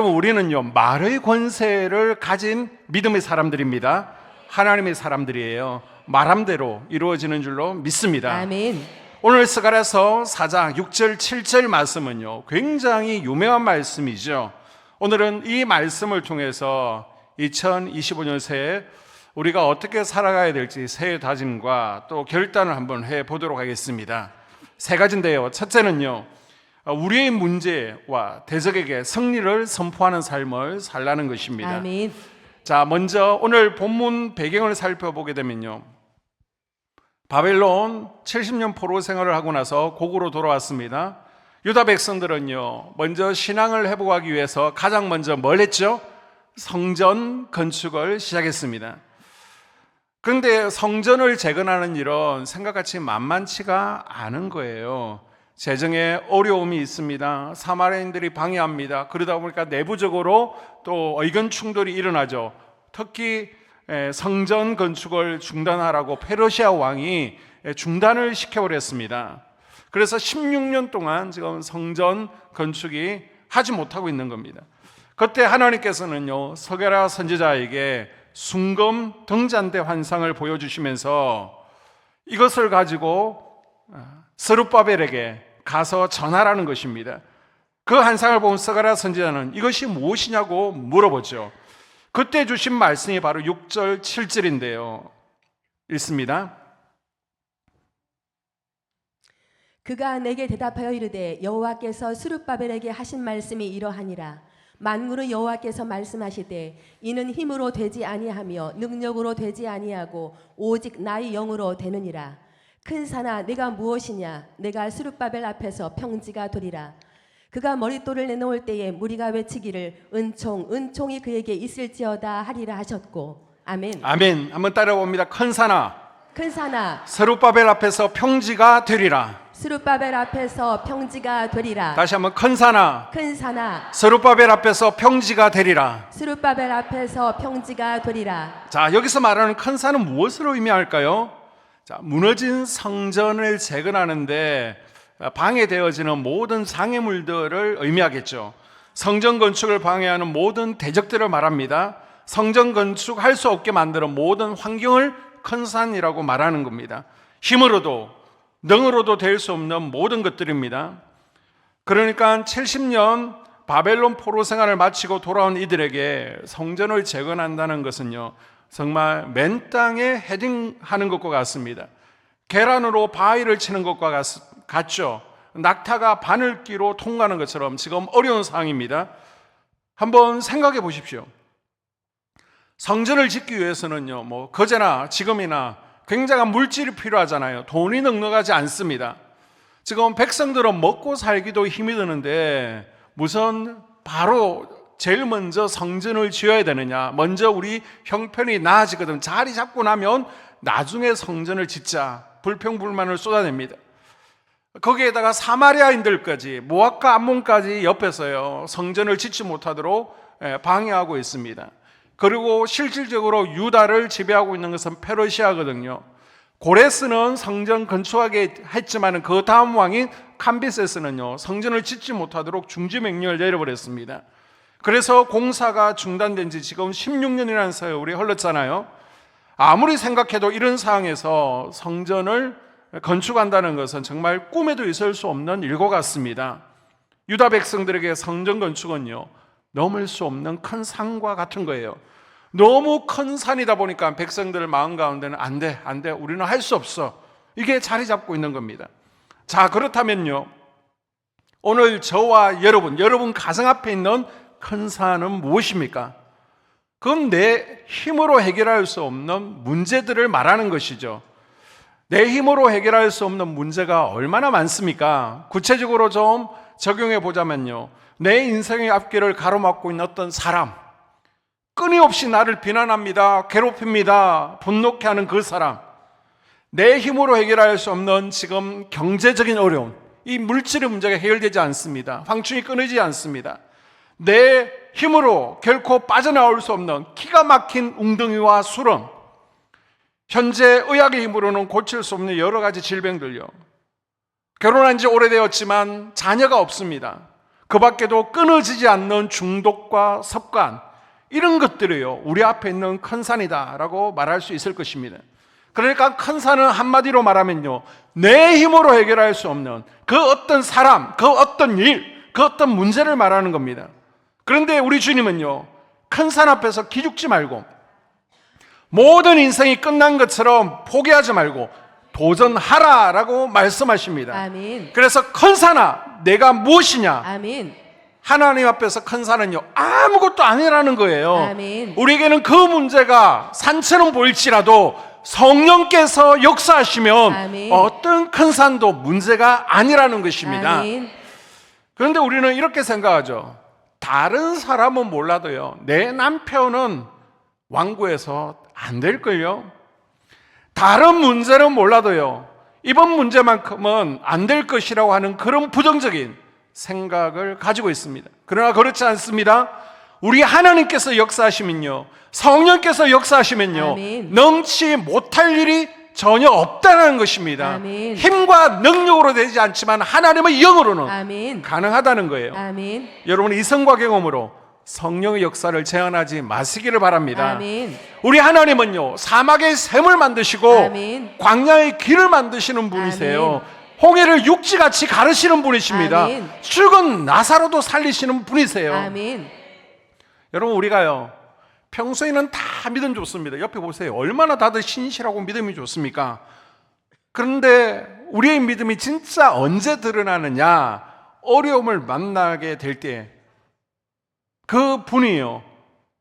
우리는요, 말의 권세를 가진 믿음의 사람들입니다. 하나님의 사람들이에요. 말한 대로 이루어지는 줄로 믿습니다. 아멘. 오늘 스가랴서 4장 6절 7절 말씀은요, 굉장히 유명한 말씀이죠. 오늘은 이 말씀을 통해서 2025년 새해 우리가 어떻게 살아가야 될지 새해 다짐과 또 결단을 한번 해보도록 하겠습니다. 세 가지인데요. 첫째는요, 우리의 문제와 대적에게 승리를 선포하는 삶을 살라는 것입니다. 아멘. 자, 먼저 오늘 본문 배경을 살펴보게 되면요, 바벨론 70년 포로 생활을 하고 나서 고국으로 돌아왔습니다. 유다 백성들은요, 먼저 신앙을 회복하기 위해서 가장 먼저 뭘 했죠? 성전 건축을 시작했습니다. 그런데 성전을 재건하는 일은 생각같이 만만치가 않은 거예요. 재정에 어려움이 있습니다. 사마리아인들이 방해합니다. 그러다 보니까 내부적으로 또 의견 충돌이 일어나죠. 특히 성전 건축을 중단하라고 페르시아 왕이 중단을 시켜버렸습니다. 그래서 16년 동안 지금 성전 건축이 하지 못하고 있는 겁니다. 그때 하나님께서는요, 스가랴 선지자에게 순금 등잔대 환상을 보여주시면서 이것을 가지고 스룹바벨에게 가서 전하라는 것입니다. 그 환상을 본 스가랴 선지자는 이것이 무엇이냐고 물어보죠. 그때 주신 말씀이 바로 6절 7절인데요. 읽습니다. 그가 내게 대답하여 이르되 여호와께서 스룹바벨에게 하신 말씀이 이러하니라. 만군의 여호와께서 말씀하시되 이는 힘으로 되지 아니하며 능력으로 되지 아니하고 오직 나의 영으로 되느니라. 큰 산아 내가 무엇이냐? 내가 스룹바벨 앞에서 평지가 되리라. 그가 머릿돌을 내놓을 때에 무리가 외치기를 은총이 그에게 있을지어다 하리라 하셨고. 아멘. 아멘. 한번 따라봅니다. 큰 산아, 큰 산아 스룹바벨 앞에서 평지가 되리라. 스룹바벨 앞에서 평지가 되리라. 다시 한번 큰 산아, 큰 산아 스룹바벨 앞에서 평지가 되리라. 스룹바벨 앞에서 평지가 되리라. 자, 여기서 말하는 큰 산은 무엇을 의미할까요? 자, 무너진 성전을 재건하는데 방해되어지는 모든 장애물들을 의미하겠죠. 성전 건축을 방해하는 모든 대적들을 말합니다. 성전 건축할 수 없게 만드는 모든 환경을 큰 산이라고 말하는 겁니다. 힘으로도 능으로도 될 수 없는 모든 것들입니다. 그러니까 70년 바벨론 포로 생활을 마치고 돌아온 이들에게 성전을 재건한다는 것은요, 정말 맨 땅에 헤딩하는 것과 같습니다. 계란으로 바위를 치는 것과 같죠. 낙타가 바늘기로 통과하는 것처럼 지금 어려운 상황입니다. 한번 생각해 보십시오. 성전을 짓기 위해서는요, 뭐 거제나 지금이나 굉장한 물질이 필요하잖아요. 돈이 넉넉하지 않습니다. 지금 백성들은 먹고 살기도 힘이 드는데 무슨 바로 제일 먼저 성전을 지어야 되느냐? 먼저 우리 형편이 나아지거든. 자리 잡고 나면 나중에 성전을 짓자. 불평불만을 쏟아냅니다. 거기에다가 사마리아인들까지, 모압과 암몬까지 옆에서요, 성전을 짓지 못하도록 방해하고 있습니다. 그리고 실질적으로 유다를 지배하고 있는 것은 페르시아거든요. 고레스는 성전 건축하게 했지만 그 다음 왕인 캄비세스는요, 성전을 짓지 못하도록 중지 명령을 내려버렸습니다. 그래서 공사가 중단된 지 지금 16년이라는 세월이 흘렀잖아요. 아무리 생각해도 이런 상황에서 성전을 건축한다는 것은 정말 꿈에도 있을 수 없는 일과 같습니다. 유다 백성들에게 성전 건축은요, 넘을 수 없는 큰 산과 같은 거예요. 너무 큰 산이다 보니까 백성들 마음 가운데는 안 돼, 우리는 할 수 없어, 이게 자리 잡고 있는 겁니다. 자, 그렇다면요, 오늘 저와 여러분 가정 앞에 있는 큰 산은 무엇입니까? 그건 내 힘으로 해결할 수 없는 문제들을 말하는 것이죠. 내 힘으로 해결할 수 없는 문제가 얼마나 많습니까? 구체적으로 좀 적용해 보자면요, 내 인생의 앞길을 가로막고 있는 어떤 사람, 끊임없이 나를 비난합니다, 괴롭힙니다, 분노케 하는 그 사람, 내 힘으로 해결할 수 없는 지금 경제적인 어려움, 이 물질의 문제가 해결되지 않습니다. 황충이 끊이지 않습니다. 내 힘으로 결코 빠져나올 수 없는 기가 막힌 웅덩이와 수렁, 현재 의학의 힘으로는 고칠 수 없는 여러 가지 질병들요, 결혼한 지 오래되었지만 자녀가 없습니다. 그 밖에도 끊어지지 않는 중독과 습관, 이런 것들이요, 우리 앞에 있는 큰 산이다라고 말할 수 있을 것입니다. 그러니까 큰 산은 한마디로 말하면요, 내 힘으로 해결할 수 없는 그 어떤 사람, 그 어떤 일, 그 어떤 문제를 말하는 겁니다. 그런데 우리 주님은요, 큰 산 앞에서 기죽지 말고 모든 인생이 끝난 것처럼 포기하지 말고 도전하라라고 말씀하십니다. 아멘. 그래서 큰 산아, 내가 무엇이냐? 아멘. 하나님 앞에서 큰 산은요, 아무것도 아니라는 거예요. 아멘. 우리에게는 그 문제가 산처럼 보일지라도 성령께서 역사하시면 아멘. 어떤 큰 산도 문제가 아니라는 것입니다. 아멘. 그런데 우리는 이렇게 생각하죠. 다른 사람은 몰라도요, 내 남편은 완고해서 안 될걸요? 다른 문제는 몰라도요, 이번 문제만큼은 안 될 것이라고 하는 그런 부정적인 생각을 가지고 있습니다. 그러나 그렇지 않습니다. 우리 하나님께서 역사하시면요, 성령께서 역사하시면요, 아멘. 능치 못할 일이 전혀 없다는 것입니다. 아멘. 힘과 능력으로 되지 않지만 하나님의 영으로는 아멘. 가능하다는 거예요. 아멘. 여러분, 이성과 경험으로 성령의 역사를 제한하지 마시기를 바랍니다. 아멘. 우리 하나님은요, 사막의 샘을 만드시고 아멘. 광야의 길을 만드시는 분이세요. 홍해를 육지같이 가르시는 분이십니다. 아멘. 죽은 나사로도 살리시는 분이세요. 아멘. 여러분, 우리가요, 평소에는 다 믿음 좋습니다. 옆에 보세요. 얼마나 다들 신실하고 믿음이 좋습니까? 그런데 우리의 믿음이 진짜 언제 드러나느냐? 어려움을 만나게 될 때 그 분이요,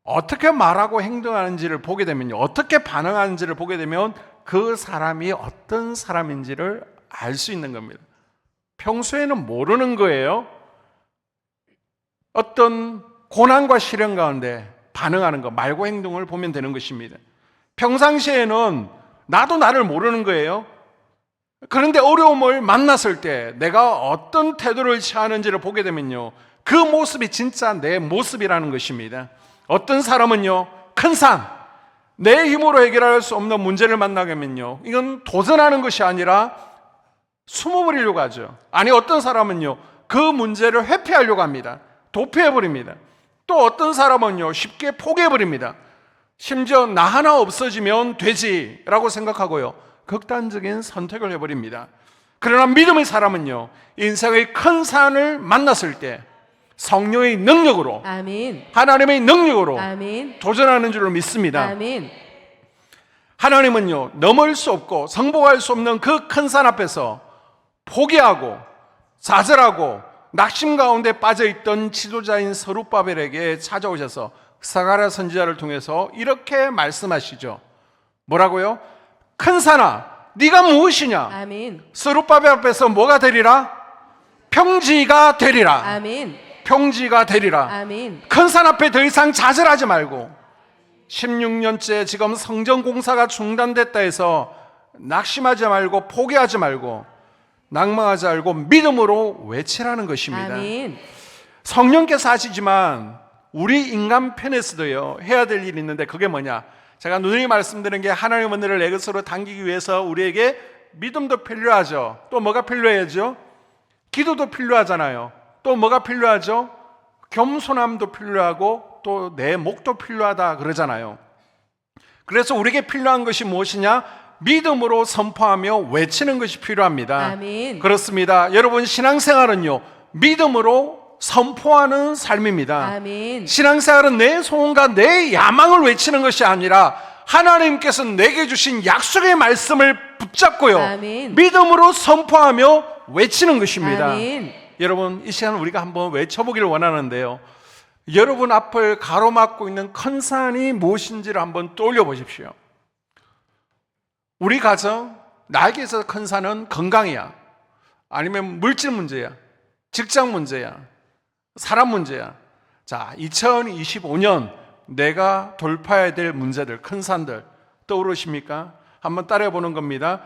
어떻게 말하고 행동하는지를 보게 되면요, 어떻게 반응하는지를 보게 되면 그 사람이 어떤 사람인지를 알 수 있는 겁니다. 평소에는 모르는 거예요. 어떤 고난과 시련 가운데 반응하는 것, 말과 행동을 보면 되는 것입니다. 평상시에는 나도 나를 모르는 거예요. 그런데 어려움을 만났을 때 내가 어떤 태도를 취하는지를 보게 되면요, 그 모습이 진짜 내 모습이라는 것입니다. 어떤 사람은요, 큰 산, 내 힘으로 해결할 수 없는 문제를 만나게 하면요, 이건 도전하는 것이 아니라 숨어버리려고 하죠. 아니, 어떤 사람은요, 그 문제를 회피하려고 합니다. 도피해버립니다. 또 어떤 사람은요, 쉽게 포기해버립니다. 심지어 나 하나 없어지면 되지라고 생각하고요, 극단적인 선택을 해버립니다. 그러나 믿음의 사람은요, 인생의 큰 산을 만났을 때 성령의 능력으로, 아멘. 하나님의 능력으로 아멘. 도전하는 줄로 믿습니다. 아멘. 하나님은요, 넘을 수 없고 성공할 수 없는 그 큰 산 앞에서 포기하고 좌절하고 낙심 가운데 빠져있던 지도자인 스룹바벨에게 찾아오셔서 스가랴 선지자를 통해서 이렇게 말씀하시죠. 뭐라고요? 큰 산아, 네가 무엇이냐? 아멘. 스룹바벨 앞에서 뭐가 되리라? 평지가 되리라. 아멘. 평지가 되리라. 아멘. 큰 산 앞에 더 이상 좌절하지 말고, 16년째 지금 성전 공사가 중단됐다 해서 낙심하지 말고 포기하지 말고 낭망하지 말고 믿음으로 외치라는 것입니다. 아멘. 성령께서 하시지만 우리 인간 편에서도요, 해야 될 일이 있는데 그게 뭐냐? 제가 누누이 말씀드린 게 하나님의 은혜를 내 것으로 당기기 위해서 우리에게 믿음도 필요하죠. 또 뭐가 필요해야죠? 기도도 필요하잖아요. 또 뭐가 필요하죠? 겸손함도 필요하고 또 내 목도 필요하다 그러잖아요. 그래서 우리에게 필요한 것이 무엇이냐? 믿음으로 선포하며 외치는 것이 필요합니다. 아멘. 그렇습니다. 여러분, 신앙생활은요, 믿음으로 선포하는 삶입니다. 아멘. 신앙생활은 내 소원과 내 야망을 외치는 것이 아니라 하나님께서 내게 주신 약속의 말씀을 붙잡고요, 아멘. 믿음으로 선포하며 외치는 것입니다. 아멘. 여러분, 이 시간 우리가 한번 외쳐보기를 원하는데요, 여러분 앞을 가로막고 있는 큰 산이 무엇인지를 한번 떠올려 보십시오. 우리 가정, 나에게 있어서 큰 산은 건강이야, 아니면 물질 문제야, 직장 문제야, 사람 문제야. 자, 2025년 내가 돌파해야 될 문제들, 큰 산들 떠오르십니까? 한번 따라해 보는 겁니다.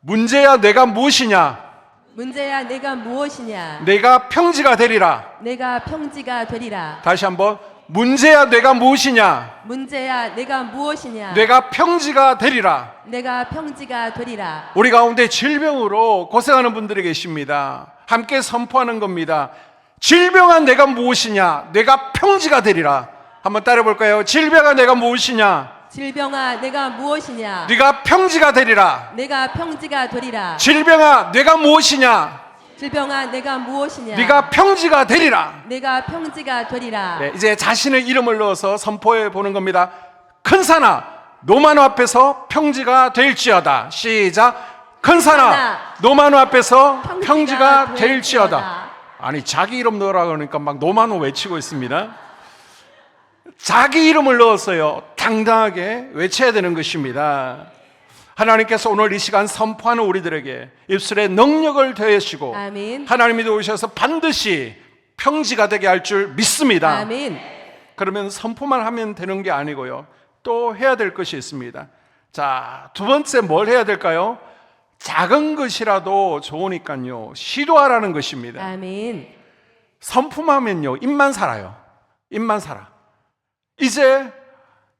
문제야 내가 무엇이냐? 문제야 내가 무엇이냐? 내가 평지가 되리라. 내가 평지가 되리라. 다시 한번, 문제야 내가 무엇이냐? 문제야 내가 무엇이냐? 내가 평지가 되리라. 내가 평지가 되리라. 우리 가운데 질병으로 고생하는 분들이 계십니다. 함께 선포하는 겁니다. 질병아 내가 무엇이냐? 내가 평지가 되리라. 한번 따라 볼까요? 질병아 내가 무엇이냐? 질병아 내가 무엇이냐? 네가 평지가 되리라. 내가 평지가 되리라. 질병아 내가 무엇이냐? 질병아 내가 무엇이냐? 네가 평지가 되리라. 내가 평지가 되리라. 네, 이제 자신의 이름을 넣어서 선포해 보는 겁니다. 큰 산아 노마노 앞에서 평지가 될지어다. 시작. 큰 산아 노마노 앞에서 평지가 될지어다. 아니 자기 이름 넣으라 그러니까 막 노마노 외치고 있습니다. 자기 이름을 넣었어요. 당당하게 외쳐야 되는 것입니다. 하나님께서 오늘 이 시간 선포하는 우리들에게 입술에 능력을 더하시고 아멘. 하나님이 도우셔서 반드시 평지가 되게 할 줄 믿습니다. 아멘. 그러면 선포만 하면 되는 게 아니고요. 또 해야 될 것이 있습니다. 자, 두 번째 뭘 해야 될까요? 작은 것이라도 좋으니까요. 시도하라는 것입니다. 아멘. 선포하면요. 입만 살아요. 입만 살아. 이제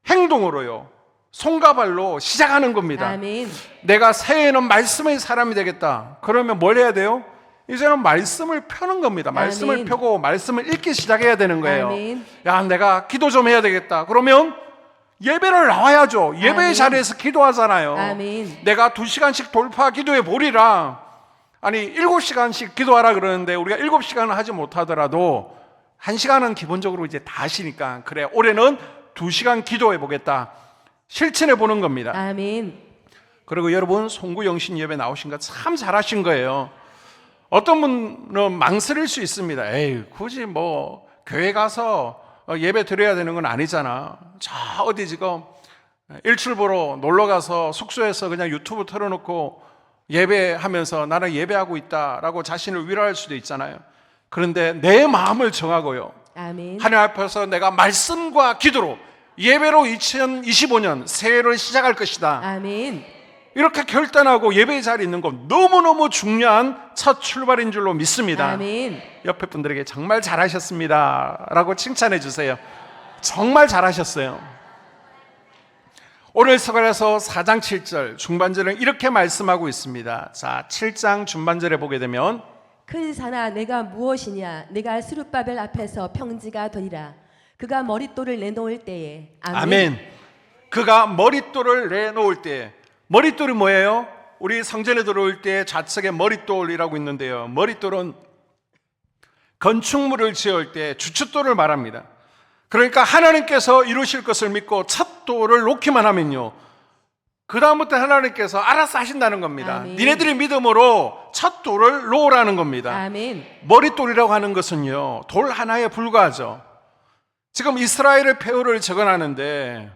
행동으로요. 손과 발로 시작하는 겁니다. 아멘. 내가 새해에는 말씀의 사람이 되겠다. 그러면 뭘 해야 돼요? 이제는 말씀을 펴는 겁니다. 말씀을 아멘. 펴고 말씀을 읽기 시작해야 되는 거예요. 아멘. 야, 내가 기도 좀 해야 되겠다. 그러면 예배를 나와야죠. 예배의 아멘. 자리에서 기도하잖아요. 아멘. 내가 2시간씩 돌파 기도해 보리라. 아니 7시간씩 기도하라 그러는데 우리가 7시간은 하지 못하더라도 1시간은 기본적으로 이제 다 하시니까 그래 올해는 2시간 기도해 보겠다. 실천해 보는 겁니다. 아멘. 그리고 여러분 송구영신 예배 나오신 거 참 잘하신 거예요. 어떤 분은 망설일 수 있습니다. 에이 굳이 뭐 교회 가서 예배 드려야 되는 건 아니잖아. 저 어디 지금 일출보러 놀러 가서 숙소에서 그냥 유튜브 틀어놓고 예배하면서 나는 예배하고 있다라고 자신을 위로할 수도 있잖아요. 그런데 내 마음을 정하고요. 아멘. 하나님 앞에서 내가 말씀과 기도로 예배로 2025년 새해를 시작할 것이다. 아멘. 이렇게 결단하고 예배의 자리에 있는 건 너무너무 중요한 첫 출발인 줄로 믿습니다. 아멘. 옆에 분들에게 정말 잘하셨습니다 라고 칭찬해 주세요. 정말 잘하셨어요. 오늘 서갈에서 4장 7절 중반절은 이렇게 말씀하고 있습니다. 자, 7장 중반절에 보게 되면 큰 산아 내가 무엇이냐? 내가 스룹바벨 앞에서 평지가 되리라. 그가 머릿돌을 내놓을 때에 아멘. 그가 머릿돌을 내놓을 때에 머릿돌이 뭐예요? 우리 성전에 들어올 때 좌측에 머릿돌이라고 있는데요. 머릿돌은 건축물을 지을 때 주춧돌을 말합니다. 그러니까 하나님께서 이루실 것을 믿고 첫 돌을 놓기만 하면요. 그 다음부터 하나님께서 알아서 하신다는 겁니다. 아멘. 니네들이 믿음으로 첫 돌을 놓으라는 겁니다. 아멘. 머릿돌이라고 하는 것은요. 돌 하나에 불과하죠. 지금 이스라엘의 폐허를 재건하는데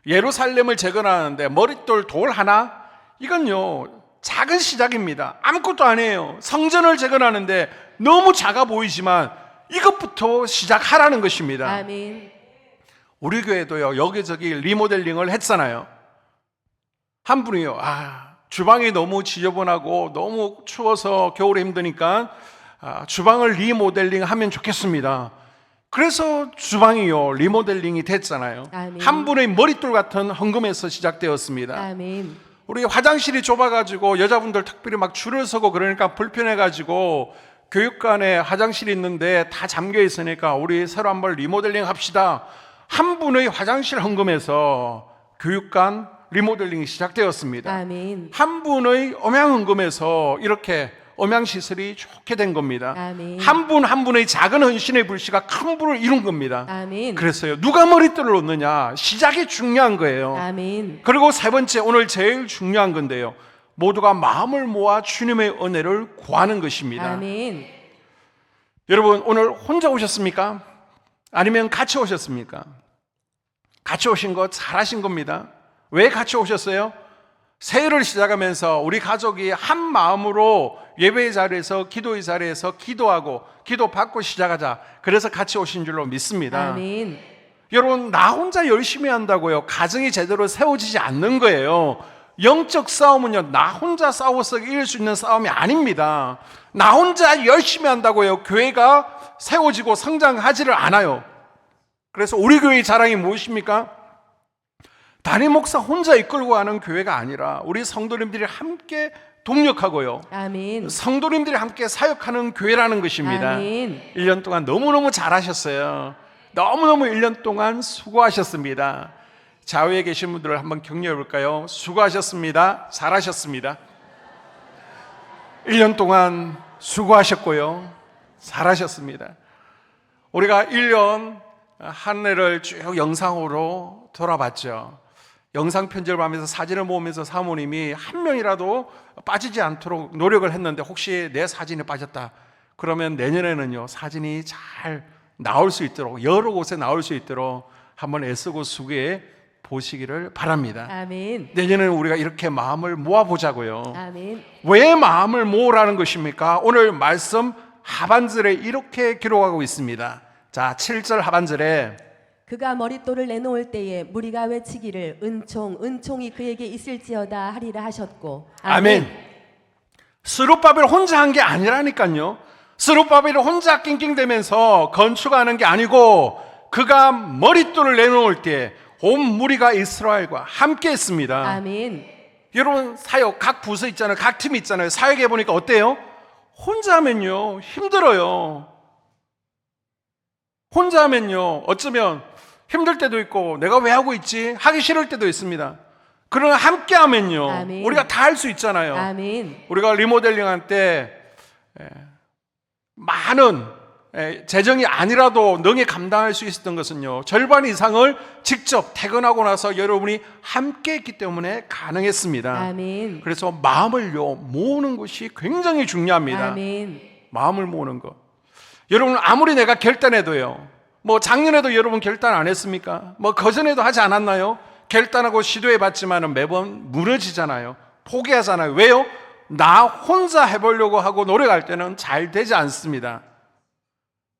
예루살렘을 재건하는데 머릿돌 돌 하나? 이건요 작은 시작입니다. 아무것도 아니에요. 성전을 재건하는데 너무 작아 보이지만 이것부터 시작하라는 것입니다. 아멘. 우리 교회도요 여기저기 리모델링을 했잖아요. 한 분이요 주방이 너무 지저분하고 너무 추워서 겨울에 힘드니까 주방을 리모델링 하면 좋겠습니다. 그래서 주방이요 리모델링이 됐잖아요. 아멘. 한 분의 머릿돌 같은 헌금에서 시작되었습니다. 아멘. 우리 화장실이 좁아가지고 여자분들 특별히 막 줄을 서고 그러니까 불편해가지고 교육관에 화장실이 있는데 다 잠겨 있으니까 우리 새로 한번 리모델링 합시다. 한 분의 화장실 헌금에서 교육관 리모델링이 시작되었습니다. 아멘. 한 분의 음향 헌금에서 이렇게 음향시설이 좋게 된 겁니다. 아멘. 한 분 한 분의 작은 헌신의 불씨가 큰 불을 이룬 겁니다. 아멘. 그래서요 누가 머릿돌을 놓느냐 시작이 중요한 거예요. 아멘. 그리고 세 번째 오늘 제일 중요한 건데요 모두가 마음을 모아 주님의 은혜를 구하는 것입니다. 아멘. 여러분 오늘 혼자 오셨습니까? 아니면 같이 오셨습니까? 같이 오신 거 잘하신 겁니다. 왜 같이 오셨어요? 새해를 시작하면서 우리 가족이 한 마음으로 예배의 자리에서 기도의 자리에서 기도하고 기도받고 시작하자. 그래서 같이 오신 줄로 믿습니다. 아멘. 여러분 나 혼자 열심히 한다고요 가정이 제대로 세워지지 않는 거예요. 영적 싸움은요 나 혼자 싸워서 이길 수 있는 싸움이 아닙니다. 나 혼자 열심히 한다고요 교회가 세워지고 성장하지를 않아요. 그래서 우리 교회의 자랑이 무엇입니까? 담임 목사 혼자 이끌고 가는 교회가 아니라 우리 성도님들이 함께 동력하고요. 아멘. 성도님들이 함께 사역하는 교회라는 것입니다. 아멘. 1년 동안 너무너무 잘하셨어요. 너무너무 1년 동안 수고하셨습니다. 좌우에 계신 분들을 한번 격려해 볼까요? 수고하셨습니다. 잘하셨습니다. 1년 동안 수고하셨고요. 잘하셨습니다. 우리가 1년 한 해를 쭉 영상으로 돌아봤죠. 영상 편집을 하면서 사진을 모으면서 사모님이 한 명이라도 빠지지 않도록 노력을 했는데 혹시 내 사진이 빠졌다 그러면 내년에는요 사진이 잘 나올 수 있도록 여러 곳에 나올 수 있도록 한번 애쓰고 수고해 보시기를 바랍니다. 아멘. 내년에는 우리가 이렇게 마음을 모아보자고요. 아멘. 왜 마음을 모으라는 것입니까? 오늘 말씀 하반절에 이렇게 기록하고 있습니다. 자, 7절 하반절에 그가 머릿돌을 내놓을 때에 무리가 외치기를 은총이 그에게 있을지어다 하리라 하셨고. 아멘. 스룹바벨 혼자 한 게 아니라니까요. 스룹바벨이 혼자 낑낑대면서 건축하는 게 아니고 그가 머릿돌을 내놓을 때 온 무리가 이스라엘과 함께 했습니다. 아멘. 여러분 사역 각 부서 있잖아요. 각 팀 있잖아요. 사역해 보니까 어때요? 혼자 하면요 힘들어요. 혼자 하면요 어쩌면 힘들 때도 있고 내가 왜 하고 있지? 하기 싫을 때도 있습니다. 그러나 함께 하면요 아멘. 우리가 다 할 수 있잖아요. 아멘. 우리가 리모델링 할 때 많은 재정이 아니라도 능히 감당할 수 있었던 것은요 절반 이상을 직접 퇴근하고 나서 여러분이 함께 했기 때문에 가능했습니다. 아멘. 그래서 마음을요 모으는 것이 굉장히 중요합니다. 아멘. 마음을 모으는 것. 여러분 아무리 내가 결단해도요 뭐 작년에도 여러분 결단 안 했습니까? 뭐 그전에도 하지 않았나요? 결단하고 시도해 봤지만 매번 무너지잖아요. 포기하잖아요. 왜요? 나 혼자 해보려고 하고 노력할 때는 잘 되지 않습니다.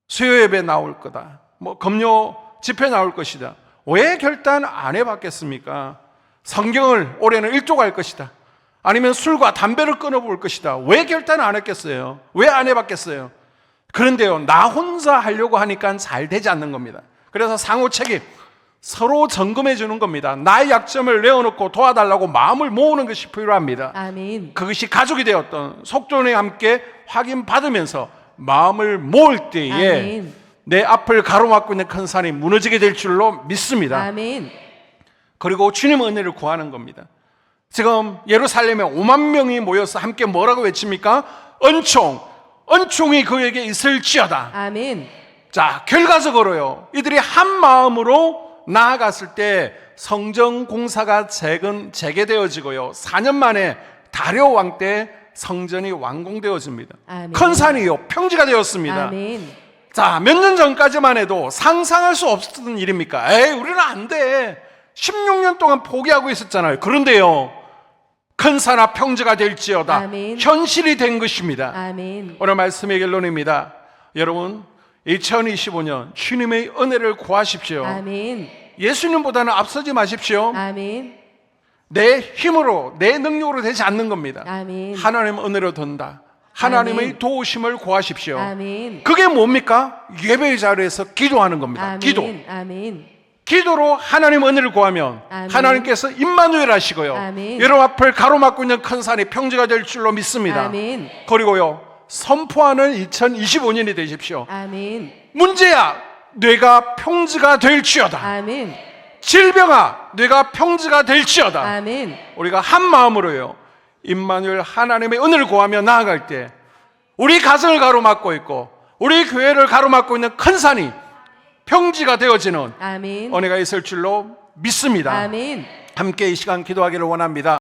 수요 예배 나올 거다. 뭐 금요 집회 나올 것이다. 왜 결단 안 해봤겠습니까? 성경을 올해는 읽조할 것이다. 아니면 술과 담배를 끊어볼 것이다. 왜 결단 안 했겠어요? 왜 안 해봤겠어요? 그런데요 나 혼자 하려고 하니까 잘 되지 않는 겁니다. 그래서 상호 책임 서로 점검해 주는 겁니다. 나의 약점을 내어놓고 도와달라고 마음을 모으는 것이 필요합니다. 아멘. 그것이 가족이 되었던 속전에 함께 확인받으면서 마음을 모을 때에 아멘. 내 앞을 가로막고 있는 큰 산이 무너지게 될 줄로 믿습니다. 아멘. 그리고 주님의 은혜를 구하는 겁니다. 지금 예루살렘에 5만 명이 모여서 함께 뭐라고 외칩니까? 은총이 그에게 있을지어다. 아멘. 자, 결과적으로요 이들이 한 마음으로 나아갔을 때 성전 공사가 재개되어지고요 4년 만에 다리오 왕 때 성전이 완공되어집니다. 아멘. 큰 산이요 평지가 되었습니다. 아멘. 자, 몇 년 전까지만 해도 상상할 수 없었던 일입니까? 에이 우리는 안 돼. 16년 동안 포기하고 있었잖아요. 그런데요 큰 산아 평지가 될지어다. 아멘. 현실이 된 것입니다. 아멘. 오늘 말씀의 결론입니다. 여러분 2025년 주님의 은혜를 구하십시오. 아멘. 예수님보다는 앞서지 마십시오. 아멘. 내 힘으로 내 능력으로 되지 않는 겁니다. 아멘. 하나님 은혜로 든다. 하나님의 아멘. 도우심을 구하십시오. 아멘. 그게 뭡니까? 예배의 자리에서 기도하는 겁니다. 아멘. 기도. 아멘. 기도로 하나님 은혜를 구하면 아멘. 하나님께서 임마누엘 하시고요 아멘. 여러분 앞을 가로막고 있는 큰 산이 평지가 될 줄로 믿습니다. 아멘. 그리고요 선포하는 2025년이 되십시오. 아멘. 문제야 뇌가 평지가 될지어다. 아멘. 질병아 뇌가 평지가 될지어다. 아멘. 우리가 한 마음으로요 임마누엘 하나님의 은혜를 구하며 나아갈 때 우리 가정을 가로막고 있고 우리 교회를 가로막고 있는 큰 산이 평지가 되어지는 아멘. 은혜가 있을 줄로 믿습니다. 아멘. 함께 이 시간 기도하기를 원합니다.